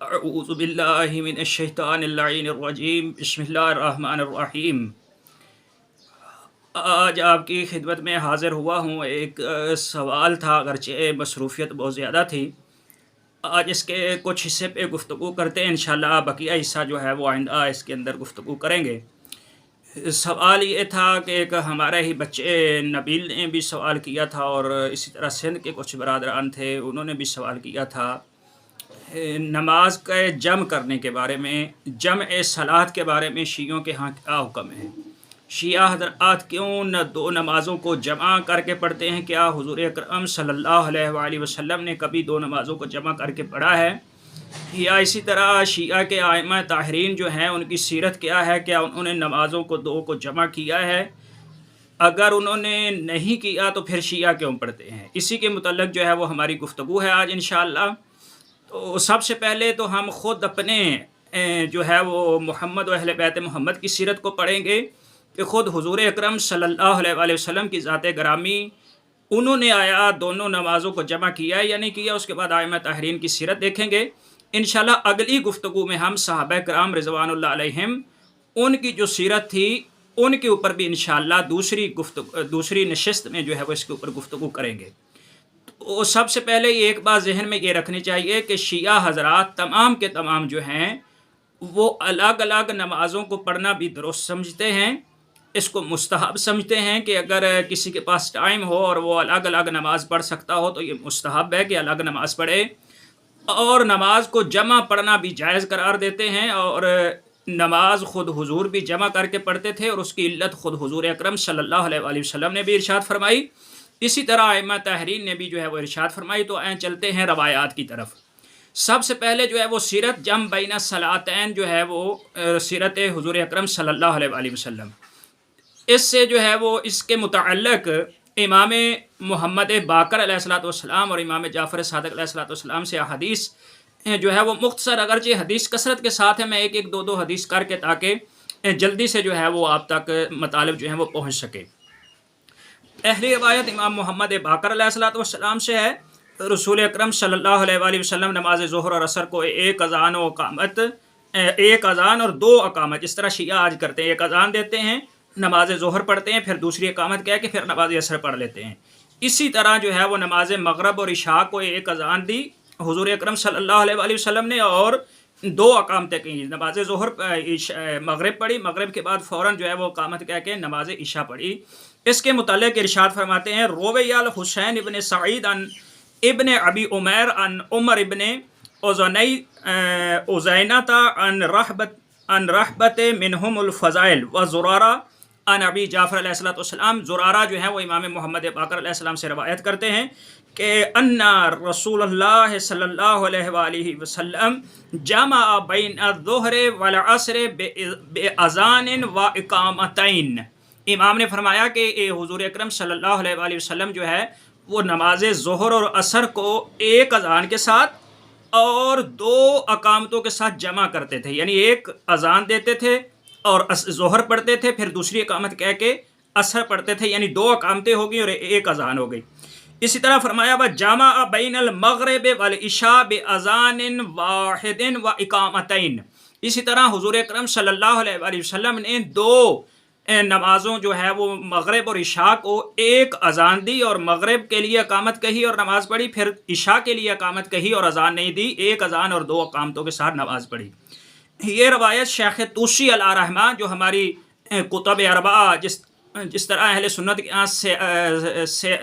اعوذ باللہ من الشیطان اللعین الرجیم، بسم اللہ الرحمن الرحیم۔ آج آپ کی خدمت میں حاضر ہوا ہوں۔ ایک سوال تھا، اگرچہ مصروفیت بہت زیادہ تھی۔ آج اس کے کچھ حصے پہ گفتگو کرتے ہیں، انشاءاللہ بقیہ حصہ جو ہے وہ آئندہ اس کے اندر گفتگو کریں گے۔ سوال یہ تھا کہ ایک ہمارے ہی بچے نبیل نے بھی سوال کیا تھا، اور اسی طرح سندھ کے کچھ برادران تھے، انہوں نے بھی سوال کیا تھا نماز کے جمع کرنے کے بارے میں، جمع صلاۃ کے بارے میں شیعوں کے ہاں کیا حکم ہے۔ شیعہ حضرات کیوں نہ دو نمازوں کو جمع کر کے پڑھتے ہیں؟ کیا حضور اکرم صلی اللہ علیہ وآلہ وسلم نے کبھی دو نمازوں کو جمع کر کے پڑھا ہے؟ یا اسی طرح شیعہ کے ائمہ طاہرین جو ہیں ان کی سیرت کیا ہے؟ کیا انہوں نے نمازوں کو دو کو جمع کیا ہے؟ اگر انہوں نے نہیں کیا تو پھر شیعہ کیوں پڑھتے ہیں؟ اسی کے متعلق جو ہے وہ ہماری گفتگو ہے آج انشاءاللہ۔ تو سب سے پہلے تو ہم خود اپنے جو ہے وہ محمد و اہل بیت محمد کی سیرت کو پڑھیں گے کہ خود حضور اکرم صلی اللہ علیہ وآلہ وسلم کی ذات گرامی انہوں نے آیا دونوں نمازوں کو جمع کیا یا نہیں کیا۔ اس کے بعد ائمہ طاہرین کی سیرت دیکھیں گے انشاءاللہ۔ اگلی گفتگو میں ہم صحابہ کرام رضوان اللہ علیہم ان کی جو سیرت تھی ان کے اوپر بھی انشاءاللہ دوسری نشست میں جو ہے وہ اس کے اوپر گفتگو کریں گے۔ تو سب سے پہلے ایک بات ذہن میں یہ رکھنی چاہیے کہ شیعہ حضرات تمام کے تمام جو ہیں وہ الگ الگ نمازوں کو پڑھنا بھی درست سمجھتے ہیں، اس کو مستحب سمجھتے ہیں کہ اگر کسی کے پاس ٹائم ہو اور وہ الگ الگ نماز پڑھ سکتا ہو تو یہ مستحب ہے کہ الگ نماز پڑھے، اور نماز کو جمع پڑھنا بھی جائز قرار دیتے ہیں۔ اور نماز خود حضور بھی جمع کر کے پڑھتے تھے، اور اس کی علت خود حضور اکرم صلی اللہ علیہ وآلہ وسلم نے بھی ارشاد فرمائی، اسی طرح ائمہ طاہرین نے بھی جو ہے وہ ارشاد فرمائی۔ تو چلتے ہیں روایات کی طرف۔ سب سے پہلے جو ہے وہ سیرت جمع بین الصلاتین جو ہے وہ سیرت حضور اکرم صلی اللہ علیہ وآلہ وسلم، اس سے جو ہے وہ اس کے متعلق امام محمد باقر علیہ الصلوۃ والسلام اور امام جعفر صادق علیہ الصلوۃ والسلام سے احادیث جو ہے وہ مختصر، اگرچہ حدیث کثرت کے ساتھ ہے، میں ایک دو حدیث کر کے تاکہ جلدی سے جو ہے وہ آپ تک مطالب جو ہیں وہ پہنچ سکے۔ پہلی روایت امام محمد باقر علیہ الصلوۃ والسلام سے ہے، رسول اکرم صلی اللہ علیہ وآلہ وسلم نماز ظہر اور عصر کو ایک اذان اور دو اقامت، جس طرح شیعہ آج کرتے ہیں، ایک اذان دیتے ہیں، نماز ظہر پڑھتے ہیں، پھر دوسری اقامت کہہ کے پھر نماز عصر پڑھ لیتے ہیں۔ اسی طرح جو ہے وہ نماز مغرب اور عشاء کو ایک اذان دی حضور اکرم صلی اللہ علیہ وآلہ وسلم نے، اور دو اقامتیں کی، نماز ظہر مغرب پڑھی، مغرب کے بعد فوراً جو ہے وہ اقامت کہہ کے نماز عشاء پڑھی۔ اس کے متعلق ارشاد فرماتے ہیں، روی الحسین ابن سعید ان ابن ابی عمیر ان عمر ابن ازینۃ ان رحبت منہم الفضائل و زرارہ ان ابی جعفر علیہ الصلوۃ والسلام۔ زرارہ جو ہیں وہ امام محمد باقر علیہ السلام سے روایت کرتے ہیں کہ ان رسول اللہ صلی اللہ علیہ وآلہ وسلم جمع بین الظہر والعصر باذان و اقامتین۔ امام نے فرمایا کہ حضور اکرم صلی اللہ علیہ وآلہ وسلم جو ہے وہ نماز ظہر اور عصر کو ایک اذان کے ساتھ اور دو اقامتوں کے ساتھ جمع کرتے تھے، یعنی ایک اذان دیتے تھے اور ظہر پڑھتے تھے، پھر دوسری اقامت کہہ کے عصر پڑھتے تھے، یعنی دو اقامتیں ہو گئی اور ایک اذان ہو گئی۔ اسی طرح فرمایا جامع بین المغرب والعشاء باذان واحد و اقامتین۔ اسی طرح حضور اکرم صلی اللہ علیہ وآلہ وسلم نے دو نمازوں جو ہے وہ مغرب اور عشاء کو ایک اذان دی اور مغرب کے لیے اقامت کہی اور نماز پڑھی، پھر عشاء کے لیے اقامت کہی اور اذان نہیں دی، ایک اذان اور دو اقامتوں کے ساتھ نماز پڑھی۔ یہ روایت شیخ طوسی علیہ رحمہ جو ہماری کتب اربعہ جس طرح اہل سنت کے ہاں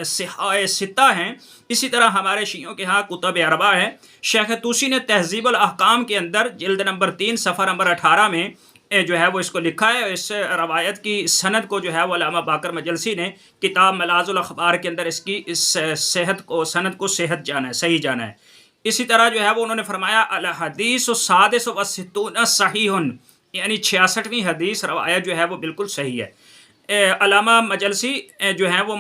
صحاح ستہ ہیں، اسی طرح ہمارے شیعوں کے ہاں کتب اربعہ ہے۔ شیخ طوسی نے تہذیب الاحکام کے اندر جلد نمبر 3 صفحہ نمبر 18 میں جو ہے وہ اس کو لکھا ہے۔ اس روایت کی سند کو جو ہے وہ علامہ باقر مجلسی نے کتاب ملاذ الاخبار کے اندر اس کی سند کو صحت جانا ہے، صحیح جانا ہے۔ اسی طرح جو ہے وہ انہوں نے فرمایا الحدیث السادس والستون صحیح، یعنی 66ویں حدیث روایت جو ہے وہ بالکل صحیح ہے۔ علامہ مجلسی جو ہیں وہ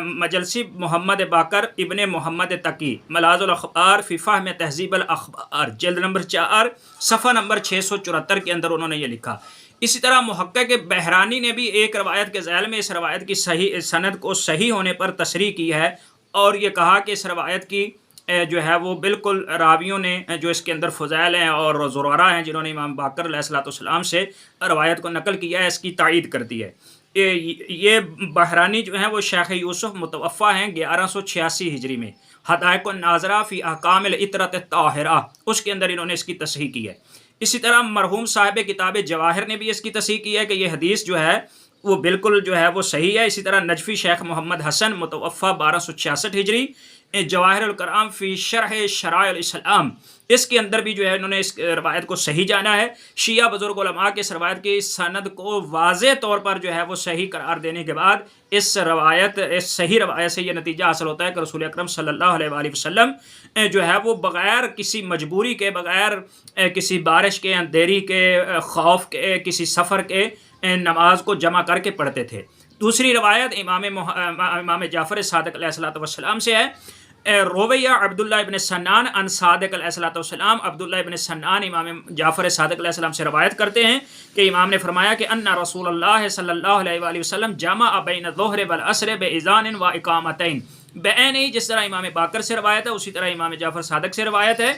مجلسی محمد باقر ابن محمد تقی ملاذ الاخبار فی فہم تہذیب الاخبار جلد نمبر 4 صفحہ نمبر 674 کے اندر انہوں نے یہ لکھا۔ اسی طرح محقق بحرانی نے بھی ایک روایت کے ذیل میں اس روایت کی صحیح سند کو صحیح ہونے پر تصریح کی ہے، اور یہ کہا کہ اس روایت کی جو ہے وہ بالکل راویوں نے جو اس کے اندر فضائل ہیں اور زرارہ ہیں جنہوں نے امام باقر علیہ الصلوۃ والسلام سے روایت کو نقل کیا ہے، اس کی تائید کرتی ہے۔ یہ بحرانی جو ہیں وہ شیخ یوسف متوفی ہیں 1186 ہجری میں، حدائق الناظرہ فی احکام العطرۃ الطاہرہ، اس کے اندر انہوں نے اس کی تصحیح کی ہے۔ اسی طرح مرحوم صاحب کتاب جواہر نے بھی اس کی تصحیح کی ہے کہ یہ حدیث جو ہے وہ بالکل جو ہے وہ صحیح ہے۔ اسی طرح نجفی شیخ محمد حسن متوفی 1266 ہجری، جواہر الکرام فی شرح شرائع الاسلام، اس کے اندر بھی جو ہے انہوں نے اس روایت کو صحیح جانا ہے۔ شیعہ بزرگ علماء کے اس روایت کی سند کو واضح طور پر جو ہے وہ صحیح قرار دینے کے بعد اس صحیح روایت سے یہ نتیجہ حاصل ہوتا ہے کہ رسول اکرم صلی اللہ علیہ وآلہ وسلم جو ہے وہ بغیر کسی مجبوری کے، بغیر کسی بارش کے، اندھیری کے، خوف کے، کسی سفر کے نماز کو جمع کر کے پڑھتے تھے۔ دوسری روایت امام جعفر صادق علیہ الصلوۃ والسلام سے ہے، رویہ عبداللہ ابن سنان عن صادق علیہ الصلوۃ والسلام، عبداللہ ابن سنان امام جعفر صادق علیہ السلام سے روایت کرتے ہیں کہ امام نے فرمایا کہ ان رسول اللہ صلی اللہ علیہ وآلہ وسلم جمع بین الظہر والعصر بإذان و اقامتین، بعین ہی جس طرح امام باقر سے روایت ہے اسی طرح امام جعفر صادق سے روایت ہے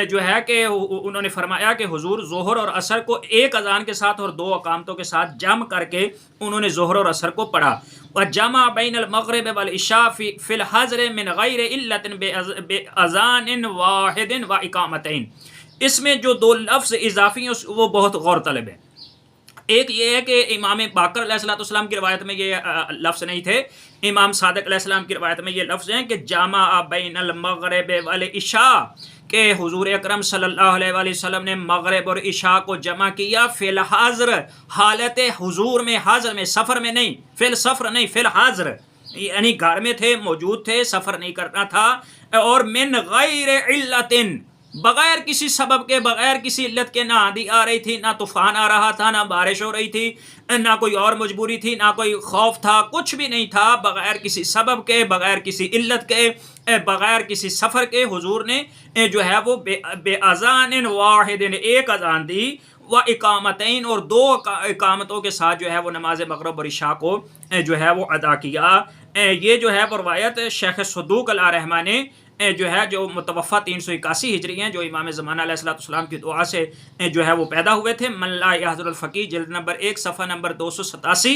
جو ہے کہ انہوں نے فرمایا کہ حضور ظہر اور عصر کو ایک اذان کے ساتھ اور 2 اقامتوں کے ساتھ جمع کر کے انہوں نے ظہر اور عصر کو پڑھا۔ وجمع بین المغرب والعشاء فی الحضر من غیر علت باذان واحد و اقامتین، اس میں جو 2 لفظ اضافی ہیں وہ بہت غور طلب ہے۔ ایک یہ ہے کہ امام باقر علیہ الصلوۃ والسلام کی روایت میں یہ لفظ نہیں تھے، امام صادق علیہ السلام کی روایت میں یہ لفظ ہیں کہ جامع بین المغرب والعشاء، کہ حضور اکرم صلی اللہ علیہ وآلہ وسلم نے مغرب اور عشاء کو جمع کیا فی الحاضر، حالت حضور میں، حاضر میں، سفر میں نہیں، فی السفر نہیں، فی الحاضر، یعنی گھر میں تھے، موجود تھے، سفر نہیں کرنا تھا، اور من غیر علت، بغیر کسی سبب کے، بغیر کسی علت کے، نہ آندھی آ رہی تھی، نہ طوفان آ رہا تھا، نہ بارش ہو رہی تھی، نہ کوئی اور مجبوری تھی، نہ کوئی خوف تھا، کچھ بھی نہیں تھا، بغیر کسی سبب کے، بغیر کسی علت کے، بغیر کسی سفر کے حضور نے جو ہے وہ بے اذان واحد، ایک اذان دی، و اقامتین، اور 2 اقامتوں کے ساتھ جو ہے وہ نماز مغرب اور عشاء کو جو ہے وہ ادا کیا۔ یہ جو ہے وہ روایت شیخ صدوق علیہ رحمہ نے جو ہے جو متوفی 381 ہجری ہیں، جو امام زمانہ علیہ الصلوۃ والسلام کی دعا سے جو ہے وہ پیدا ہوئے تھے، من لا یحضر الفقیہ، جلد نمبر 1 صفحہ نمبر 287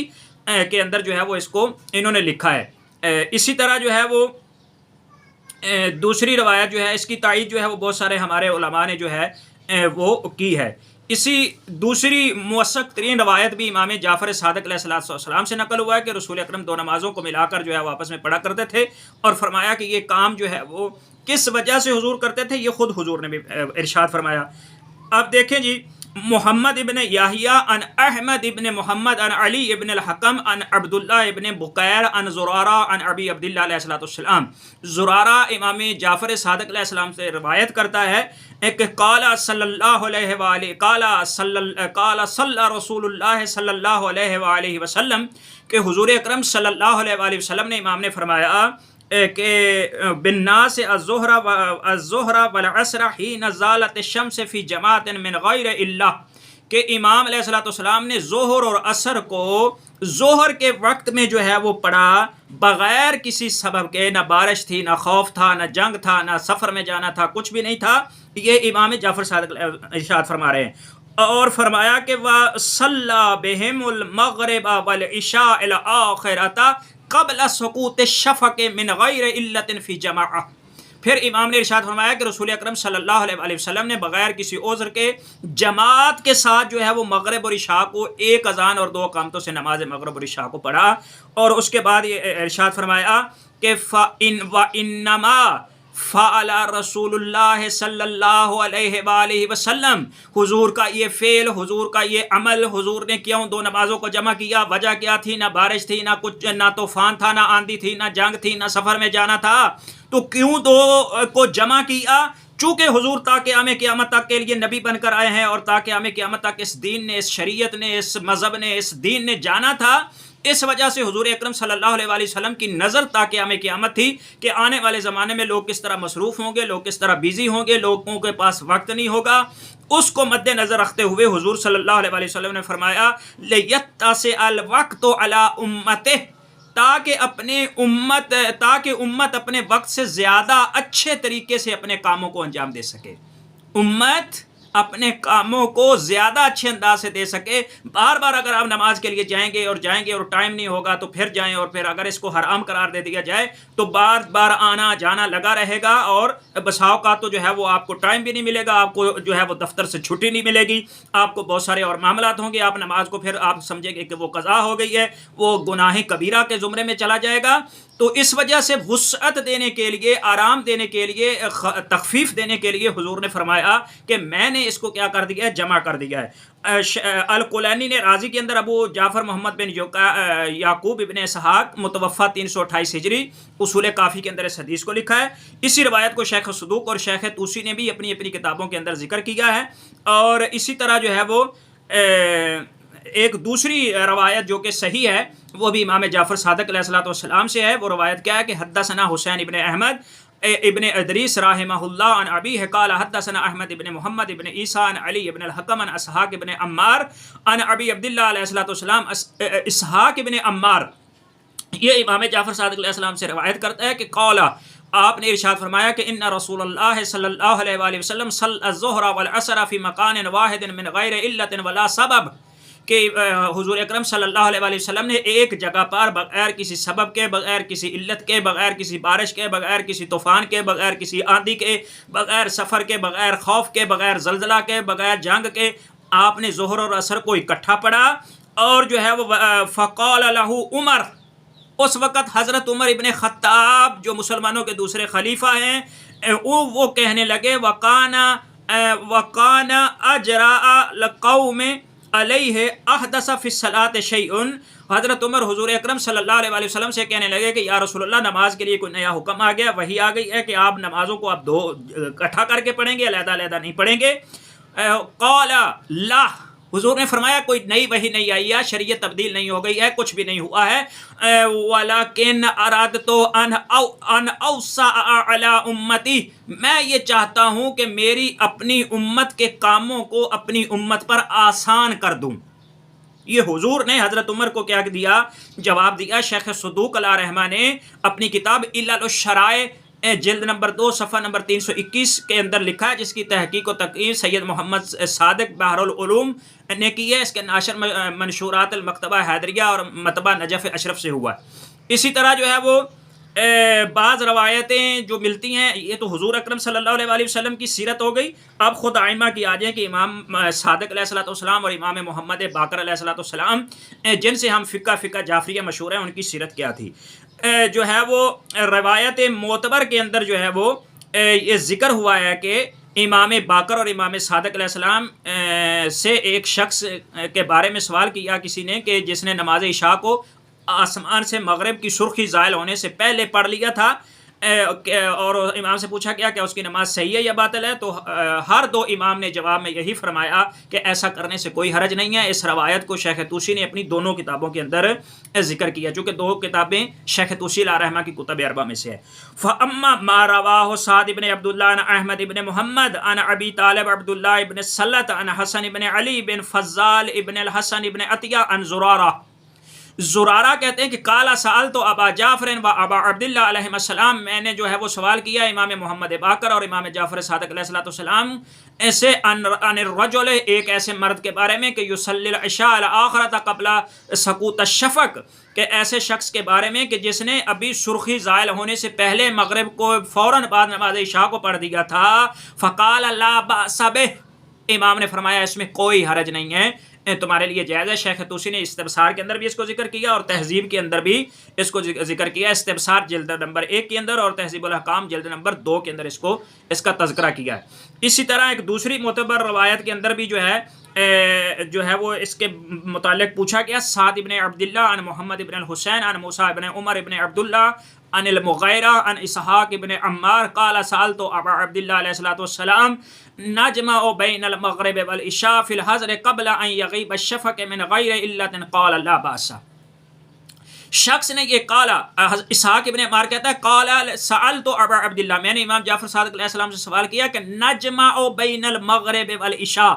کے اندر جو ہے وہ اس کو انہوں نے لکھا ہے۔ اسی طرح جو ہے وہ دوسری روایت جو ہے اس کی تائید جو ہے وہ بہت سارے ہمارے علماء نے جو ہے وہ کی ہے۔ اسی دوسری موثق ترین روایت بھی امام جعفر صادق علیہ الصلوۃ والسلام سے نقل ہوا ہے کہ رسول اکرم 2 نمازوں کو ملا کر جو ہے آپس میں پڑھا کرتے تھے، اور فرمایا کہ یہ کام جو ہے وہ کس وجہ سے حضور کرتے تھے، یہ خود حضور نے بھی ارشاد فرمایا۔ اب دیکھیں جی، محمد ابن یحییٰ عن احمد ابن محمد عن علی ابن الحکم عن عبداللہ ابن بقیر عن زرارہ عن ابی عبداللہ علیہ الصلوۃ والسلام، زرارہ امام جعفر صادق علیہ السلام سے روایت کرتا ہے کہ قال صلی اللہ علیہ وآلہ قال صلی رسول اللہ صلی اللہ علیہ وآلہ وسلم، کہ حضور اکرم صلی اللہ علیہ وآلہ وسلم نے، امام نے فرمایا کہ بالناس الظہر والعصر حین زالت الشمس فی جماعت من غیر اللہ، کہ امام علیہ الصلوۃ والسلام نے ظہر اور عصر کو ظہر کے وقت میں جو ہے وہ پڑھا بغیر کسی سبب کے، نہ بارش تھی، نہ خوف تھا، نہ جنگ تھا، نہ سفر میں جانا تھا، کچھ بھی نہیں تھا۔ یہ امام جعفر صادق ارشاد فرما رہے ہیں، اور فرمایا کہ وَصَلَّى بِهِمُ الْمَغْرِبَ وَالْعِشَاءَ الْآخِرَةَ قبل سقوط الشفق من غیر علت فی جماعہ۔ پھر امام نے ارشاد فرمایا کہ رسول اکرم صلی اللہ علیہ وآلہ وسلم نے بغیر کسی عذر کے جماعت کے ساتھ جو ہے وہ مغرب اور عشاء کو ایک اذان اور 2 اقامتوں سے نماز مغرب اور عشاء کو پڑھا، اور اس کے بعد یہ ارشاد فرمایا کہ وَإِنَّمَا فعل رسول اللہ صلی اللہ علیہ وآلہ وسلم، حضور کا یہ فعل، حضور کا یہ عمل، حضور نے کیوں 2 نمازوں کو جمع کیا؟ وجہ کیا تھی؟ نہ بارش تھی، نہ کچھ، نہ طوفان تھا، نہ آندھی تھی، نہ جنگ تھی، نہ سفر میں جانا تھا، تو کیوں 2 کو جمع کیا؟ چونکہ حضور تا قیام قیامت تک کے لیے نبی بن کر آئے ہیں، اور تا قیام قیامت تک اس دین نے، اس شریعت نے، اس مذہب نے، اس دین نے جانا تھا، اس وجہ سے حضور اکرم صلی اللہ علیہ وآلہ وسلم کی نظر تا قیام قیامت تھی کہ آنے والے زمانے میں لوگ کس طرح مصروف ہوں گے، لوگ کس طرح بیزی ہوں گے، لوگوں کے پاس وقت نہیں ہوگا۔ اس کو مد نظر رکھتے ہوئے حضور صلی اللہ علیہ وآلہ وسلم نے فرمایا لِيَتَّسِعَ الْوَقْتُ عَلَىٰ أُمَّتِهِ، تاکہ امت اپنے وقت سے زیادہ اچھے طریقے سے اپنے کاموں کو انجام دے سکے، امت اپنے کاموں کو زیادہ اچھے انداز سے دے سکے۔ بار بار اگر آپ نماز کے لیے جائیں گے اور ٹائم نہیں ہوگا تو پھر جائیں، اور پھر اگر اس کو حرام قرار دے دیا جائے تو بار بار آنا جانا لگا رہے گا، اور بسا اوقات تو جو ہے وہ آپ کو ٹائم بھی نہیں ملے گا، آپ کو جو ہے وہ دفتر سے چھٹی نہیں ملے گی، آپ کو بہت سارے اور معاملات ہوں گے، آپ نماز کو پھر آپ سمجھیں گے کہ وہ قضا ہو گئی ہے، وہ گناہ کبیرہ کے زمرے میں چلا جائے گا۔ تو اس وجہ سے وسعت دینے کے لیے، آرام دینے کے لیے، تخفیف دینے کے لیے حضور نے فرمایا کہ میں نے اس کو کیا کر دیا ہے، جمع کر دیا ہے۔ الکلینی نے رازی کے اندر ابو جعفر محمد بن یعقوب ابن اسحاق متوفہ 328 ہجری اصول کافی کے اندر اس حدیث کو لکھا ہے۔ اسی روایت کو شیخ صدوق اور شیخ طوسی نے بھی اپنی اپنی کتابوں کے اندر ذکر کیا ہے۔ اور اسی طرح جو ہے وہ ایک دوسری روایت جو کہ صحیح ہے وہ بھی امام جعفر صادق علیہ الصلوۃ والسلام سے ہے۔ وہ روایت کیا ہے کہ حدثنا حسین ابن احمد ابن ادریس رحمہ اللہ عن ابیہ قال حدثنا احمد ابن محمد ابن عیسیٰ عن علی ابن الحکم عن اسحاق ابن عمار عن ابی عبداللہ علیہ الصلوۃ والسلام۔ اسحاق ابن عمار یہ امام جعفر صادق علیہ السلام سے روایت کرتا ہے کہ قال، آپ نے ارشاد فرمایا کہ ان رسول اللہ صلی اللہ علیہ وآلہ وسلم صلی الظہر والعصر فی مکان واحد من غیر علت ولا سبب، کہ حضور اکرم صلی اللہ علیہ وآلہ وسلم نے ایک جگہ پر بغیر کسی سبب کے، بغیر کسی علت کے، بغیر کسی بارش کے، بغیر کسی طوفان کے، بغیر کسی آندھی کے، بغیر سفر کے، بغیر خوف کے، بغیر زلزلہ کے، بغیر جنگ کے، آپ نے ظہر اور عصر کو اکٹھا پڑھا۔ اور جو ہے وہ فقال له عمر، اس وقت حضرت عمر ابن خطاب جو مسلمانوں کے دوسرے خلیفہ ہیں، وہ کہنے لگے وَقَانَ أَجْرَاءَ لِقَوْمٍ علیہ احدث فی الصلاۃ شیء، حضرت عمر حضور اکرم صلی اللہ علیہ وآلہ وسلم سے کہنے لگے کہ یا رسول اللہ، نماز کے لیے کوئی نیا حکم آ گیا، وحی آ گئی ہے کہ آپ نمازوں کو آپ دو اکٹھا کر کے پڑھیں گے، علیحدہ علیحدہ نہیں پڑھیں گے۔ قال لا، حضور نے فرمایا کوئی نئی وحی نہیں آئی ہے، شریعت تبدیل نہیں ہو گئی ہے، کچھ بھی نہیں ہوا ہے۔ وَلَكِنْ أَرَادْتُ أَنْ أَوْسَعَ عَلَىٰ أُمَّتِي، میں یہ چاہتا ہوں کہ میری اپنی امت کے کاموں کو اپنی امت پر آسان کر دوں۔ یہ حضور نے حضرت عمر کو کیا دیا، جواب دیا۔ شیخ صدوق علیہ رحمہ نے اپنی کتاب علل الشرائع جلد نمبر 2 صفحہ نمبر 321 کے اندر لکھا ہے، جس کی تحقیق و تقریر سید محمد صادق بحر العلوم نے کی ہے۔ اس کے ناشر منشورات المکتبہ حیدریہ اور مطبع نجف اشرف سے ہوا ہے۔ اسی طرح جو ہے وہ بعض روایتیں جو ملتی ہیں، یہ تو حضور اکرم صلی اللہ علیہ وآلہ وسلم کی سیرت ہو گئی۔ اب خود آئمہ کی آ جائیں کہ امام صادق علیہ الصلوۃ والسلام اور امام محمد باقر علیہ الصلوۃ والسلام جن سے ہم فقہ جعفریہ مشہور ہے، ان کی سیرت کیا تھی۔ جو ہے وہ روایت معتبر کے اندر جو ہے وہ یہ ذکر ہوا ہے کہ امام باقر اور امام صادق علیہ السلام سے ایک شخص کے بارے میں سوال کیا کسی نے کہ جس نے نماز عشاء کو آسمان سے مغرب کی سرخی زائل ہونے سے پہلے پڑھ لیا تھا، اور امام سے پوچھا گیا کہ اس کی نماز صحیح ہے یا باطل ہے، تو ہر دو امام نے جواب میں یہی فرمایا کہ ایسا کرنے سے کوئی حرج نہیں ہے۔ اس روایت کو شیخ طوسی نے اپنی دونوں کتابوں کے اندر ذکر کیا، چونکہ دو کتابیں شیخ طوسی علیہ رحمہ کی کتب اربعہ میں سے ہے۔ فَأَمَّا مَا رَوَاهُ سعد بن عبداللہ عن احمد بن محمد عن ابی طالب عبداللہ بن سلط عن حسن بن علی بن فضال بن الحسن بن عطیہ عن زرارہ، زرارہ کہتے ہیں کہ قال سألت ابا جعفر و ابا عبداللہ علیہ السلام، میں نے جو ہے وہ سوال کیا امام محمد باقر اور امام جعفر صادق علیہ السلام ایسے عن الرجل، ایک ایسے مرد کے بارے میں کہ یصلی العشاء الاخرۃ قبل سقوط الشفق، کہ ایسے شخص کے بارے میں کہ جس نے ابھی سرخی زائل ہونے سے پہلے مغرب کو فوراً بعد نماز عشاء کو پڑھ دیا تھا۔ فقال لا بأس بہ، امام نے فرمایا اس میں کوئی حرج نہیں ہے، تمہارے لیے جائز ہے۔ شیخ طوسی نے استبصار کے اندر بھی اس کو ذکر کیا اور تہذیب کے اندر بھی اس کو ذکر کیا، استبصار جلد نمبر 1 کے اندر اور تہذیب الاحکام جلد نمبر 2 کے اندر اس کا تذکرہ کیا ہے۔ اسی طرح ایک دوسری معتبر روایت کے اندر بھی جو ہے وہ اس کے متعلق پوچھا گیا، سعد ابن عبداللہ عن محمد ابن الحسین عن موسیٰ ابن عمر ابن عبداللہ عن المغیرہ عن اسحاق ابن عمار قال سألت ابا عبداللہ علیہ الصلوۃ والسلام نجمع بین المغرب والعشاء فی الحضر قبل ان یغیب الشفق من غیر علت قال لا بأس۔ شخص نے یہ قالا، اسحاق ابن عمار کہتا ہے قال سألت ابا عبداللہ، میں نے امام جعفر صادق علیہ السلام سے سوال کیا کہ نجمع بین المغرب والعشاء،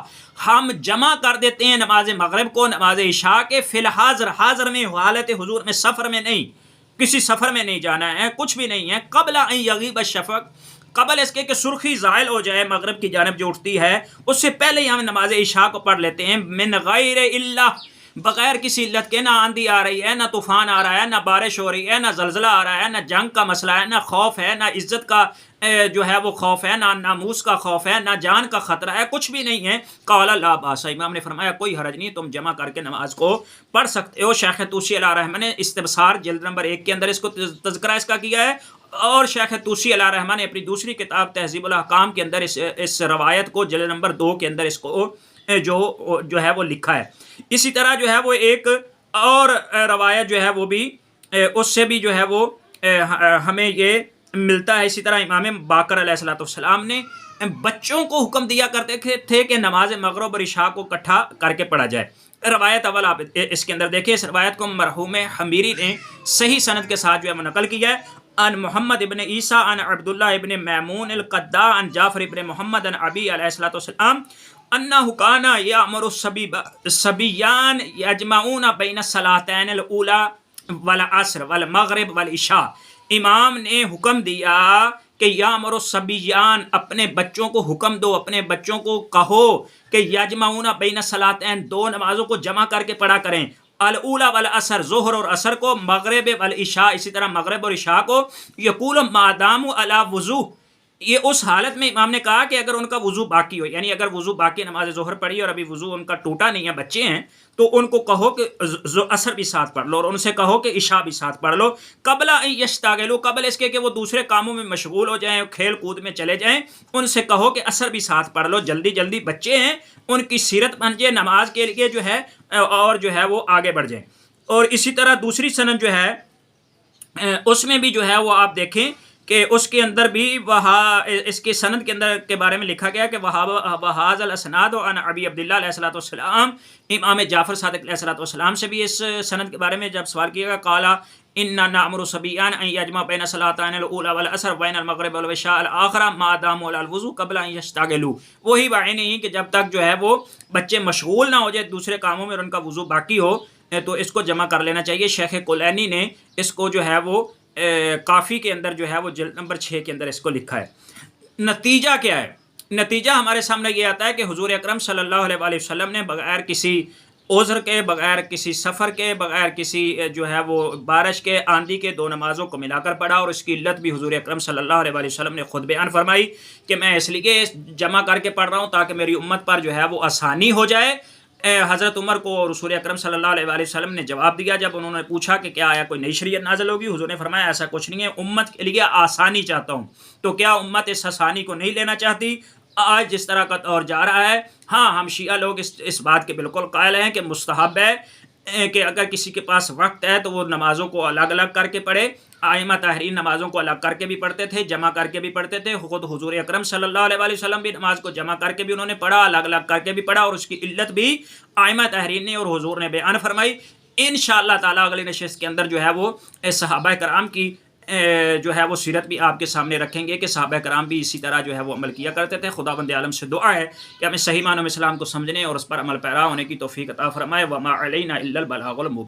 ہم جمع کر دیتے ہیں نماز مغرب کو نماز عشاء کے، فی الحاضر، حاضر میں حالت حضور میں، سفر میں نہیں، کسی سفر میں نہیں جانا ہے، کچھ بھی نہیں ہے. قبل ان یغیب الشفق، قبل اس کے کہ سرخی زائل ہو جائے مغرب کی جانب جو اٹھتی ہے، اس سے پہلے ہی ہم نماز عشاء کو پڑھ لیتے ہیں. من غیر الا، بغیر کسی علت کے، نہ آندھی آ رہی ہے، نہ طوفان آ رہا ہے، نہ بارش ہو رہی ہے، نہ زلزلہ آ رہا ہے، نہ جنگ کا مسئلہ ہے، نہ خوف ہے، نہ عزت کا جو ہے وہ خوف ہے، نہ ناموس کا خوف ہے، نہ جان کا خطرہ ہے، کچھ بھی نہیں ہے. قال لا باس، امام نے فرمایا کوئی حرج نہیں، تم جمع کر کے نماز کو پڑھ سکتے ہو. شیخ طوسی علیہ رحمہ نے استبصار جلد نمبر 1 کے اندر اس کو تذکرہ اس کا کیا ہے، اور شیخ طوسی علیہ رحمہ نے اپنی دوسری کتاب تہذیب الاحکام کے اندر اس روایت کو جلد نمبر 2 کے اندر اس کو جو ہے وہ لکھا ہے. اسی طرح جو ہے وہ ایک اور روایت جو ہے وہ بھی اس سے بھی جو ہے وہ ہمیں یہ ملتا ہے. اسی طرح امام باقر علیہ الصلوۃ والسلام نے بچوں کو حکم دیا کرتے تھے کہ نماز مغرب اور عشاء کو اکٹھا کر کے پڑھا جائے. روایت اول آپ اس کے اندر دیکھیں، اس روایت کو مرحوم حمیری نے صحیح سند کے ساتھ جو ہے منقل کیا ہے. ان محمد ابن عیسیٰ ان عبداللہ ابن میمون القداء ان جعفر ابن محمد ان ابی علیہ الصلوۃ والسلام انہ کان یامر الصبیان یجمعون بین الصلاتین الاولی والعصر والمغرب والعشاء. امام نے حکم دیا کہ یامر الصبیان، اپنے بچوں کو حکم دو، اپنے بچوں کو کہو کہ یجمعون بین الصلاتین، دو نمازوں کو جمع کر کے پڑھا کریں. الاولی والعصر، ظہر اور عصر کو، مغرب والعشاء، اسی طرح مغرب اور عشاء کو. یقول ما داموا علی وضو، یہ اس حالت میں امام نے کہا کہ اگر ان کا وضو باقی ہو، یعنی اگر وضو باقی، نماز ظہر پڑھی اور ابھی وضو ان کا ٹوٹا نہیں ہے، بچے ہیں، تو ان کو کہو کہ عصر بھی ساتھ پڑھ لو، اور ان سے کہو کہ عشاء بھی ساتھ پڑھ لو. قبل ان یشتغلوا، قبل اس کے کہ وہ دوسرے کاموں میں مشغول ہو جائیں، کھیل کود میں چلے جائیں، ان سے کہو کہ عصر بھی ساتھ پڑھ لو. جلدی جلدی بچے ہیں، ان کی سیرت بن جائے نماز کے لیے جو ہے، اور جو ہے وہ آگے بڑھ جائیں. اور اسی طرح دوسری سند جو ہے اس میں بھی جو ہے وہ آپ دیکھیں کہ اس کے اندر بھی اس کے سند کے اندر کے بارے میں لکھا گیا کہ وحاظ الاسناد عن ابی عبداللہ علیہ الصلوۃ والسلام، امام جعفر صادق علیہ الصلوۃ والسلام سے بھی اس سند کے بارے میں جب سوال کیا گیا، قالا انا نامر الصبیان ان یجمع بین الصلاتین الاولی والعصر وبین المغرب والعشاء الاخرى ما داموا علی الوضوء قبل ان یشتغلوا. وہی بات نہیں کہ جب تک جو ہے وہ بچے مشغول نہ ہو جائے دوسرے کاموں میں اور ان کا وضو باقی ہو تو اس کو جمع کر لینا چاہیے. شیخ کلینی نے اس کو جو ہے وہ کافی کے اندر جو ہے وہ جلد نمبر 6 کے اندر اس کو لکھا ہے. نتیجہ کیا ہے؟ نتیجہ ہمارے سامنے یہ آتا ہے کہ حضور اکرم صلی اللہ علیہ وآلہ وسلم نے بغیر کسی عذر کے، بغیر کسی سفر کے، بغیر کسی جو ہے وہ بارش کے، آندھی کے، دو نمازوں کو ملا کر پڑھا. اور اس کی علت بھی حضور اکرم صلی اللہ علیہ وآلہ وسلم نے خود بیان فرمائی کہ میں اس لیے جمع کر کے پڑھ رہا ہوں تاکہ میری امت پر جو ہے وہ آسانی ہو جائے. حضرت عمر کو رسول اکرم صلی اللہ علیہ وآلہ وسلم نے جواب دیا جب انہوں نے پوچھا کہ کیا آیا کوئی نئی شریعت نازل ہوگی. حضور نے فرمایا ایسا کچھ نہیں ہے، امت کے لیے آسانی چاہتا ہوں. تو کیا امت اس آسانی کو نہیں لینا چاہتی؟ آج جس طرح کا دور جا رہا ہے، ہاں ہم شیعہ لوگ اس بات کے بالکل قائل ہیں کہ مستحب ہے کہ اگر کسی کے پاس وقت ہے تو وہ نمازوں کو الگ الگ کر کے پڑھے. ائمہ طاہرین نمازوں کو الگ کر کے بھی پڑھتے تھے، جمع کر کے بھی پڑھتے تھے. خود حضور اکرم صلی اللہ علیہ وآلہ وسلم بھی نماز کو جمع کر کے بھی انہوں نے پڑھا، الگ الگ کر کے بھی پڑھا، اور اس کی علت بھی ائمہ طاہرین نے اور حضور نے بیان فرمائی. انشاءاللہ تعالی اگلی نشست کے اندر جو ہے وہ صحابہ کرام کی جو ہے وہ سیرت بھی آپ کے سامنے رکھیں گے کہ صحابہ کرام بھی اسی طرح جو ہے وہ عمل کیا کرتے تھے. خداوند عالم سے دعا ہے کہ ہمیں صحیح معنوں میں اسلام کو سمجھنے اور اس پر عمل پیرا ہونے کی توفیق عطا فرمائے. وما علینا الا البلاغ المبین.